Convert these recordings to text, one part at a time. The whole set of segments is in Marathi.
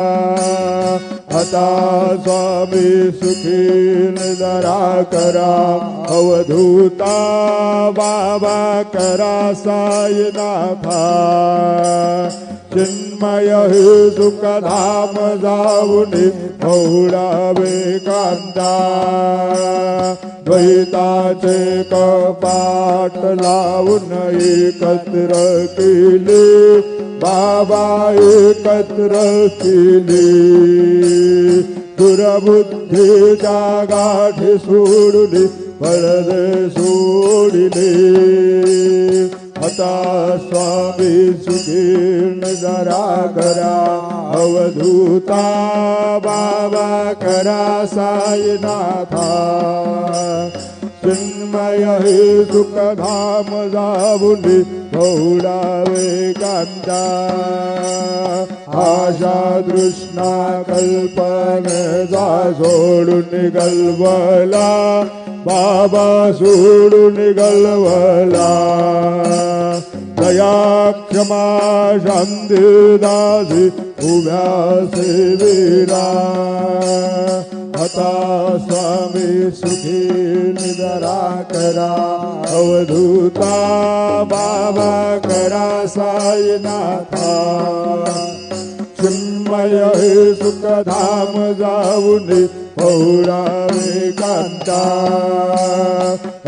आता स्वामी सुखी जरा करा अवधूता बाबा करा साईनाथा चिन्मय हे सुखधाम जाऊन पौडावे कांदा द्वैताचे कपाट लावून एकत्र केले बाबा एकत्र केले दुर्बुद्धीच्या गाठी सोडले पडदे सोडले आता स्वामी सुखी जरा करा अवधूता बाबा करा साईनाथा चिन्मय हे सुखधाम जाऊन पौडावे कांदा आशा तृष्णा कल्पनेचा सोडून गलबला बाबा सोडून गलबला दया क्षमा शांती दासी उभ्या सेवेला आता स्वामी सुखी जरा करा अवधूता बाबा करा साईनाथा चिन्मय हे सुखधाम जाऊन पौडावे कांता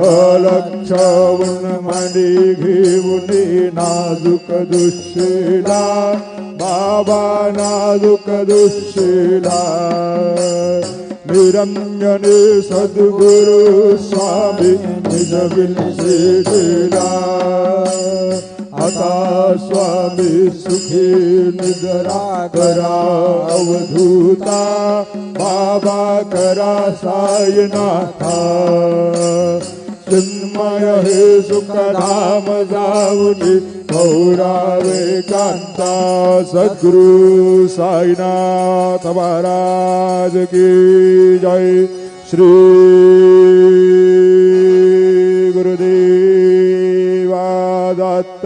अलक्षवून मांडी घेऊन नाजूक दुःशीला बाबा नाजूक दुःशीला निरंजने सद्गुरु स्वामी निज विलसिला आता स्वामी सुखी निजरा करा अवधूता बाबा करा साईनाथा चिन्मय हे सुखधाम जाऊन पौडावे कांता सद्गुरु साईनाथ महाराज की जय श्री गुरुदेवा दत्त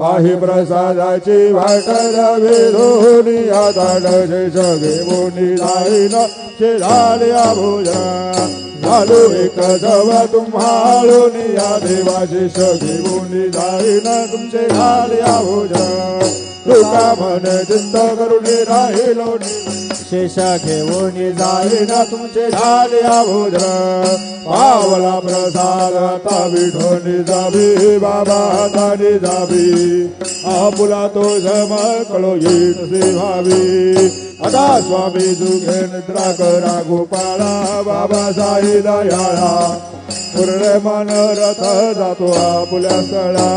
पाहि प्रसादाची वाट रवे धोनी आदाडे सगळे मोनी जाईन शेजाल्या भोजन झालो एक जव तुम्हाळून या देवाचे सगळे मोनी जाईन तुमचे झाल्या भोजन तुका मन चिंत करून राहिलो शेष घेऊन जाईन तुमचे झाल्या भोजन पावला प्रसाद आता विठोनी जावी बाबा हाताने जावी आपुला तो समकळो येत से भावी आता स्वामी जुगे निद्रा करा गोपाळा बाबा साई दयाळा पूर्ण मन रथ जातो आपुल्या स्थळा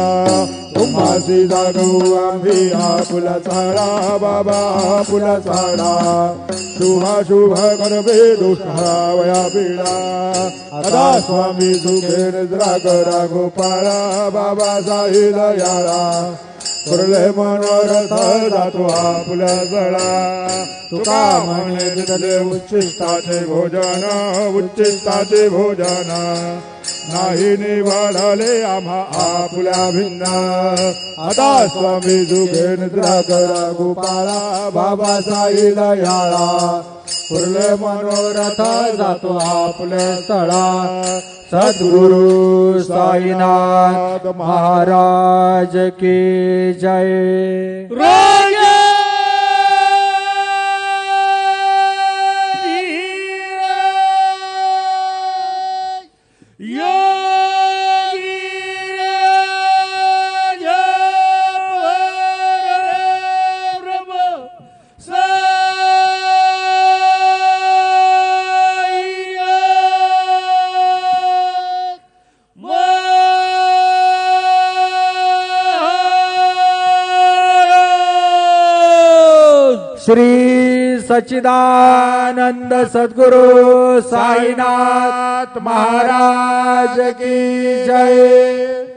तुम्हासी जागो आम्ही आपुला चाळा बाबा आपुला चाळा शुभ करवे दुष्टावया पीडा आता स्वामी जुगे निद्रा करा गोपाळा बाबा साई दयाळा पुरले मनोरथ जातो आपुल्या जळा तुका म्हणे तिथले उच्चिष्टाचे भोजन नाही निवडले आम्हा आपुल्या भिन्न आता स्वामी जुगे निद्रा करा गोपाळा बाबा साई दयाळा पुरले मनोरथ जातो आपल्या स्थळा सद्गुरु साईनाथ महाराज की जय श्री सच्चिदानंद सद्गुरु साईनाथ महाराज की जय।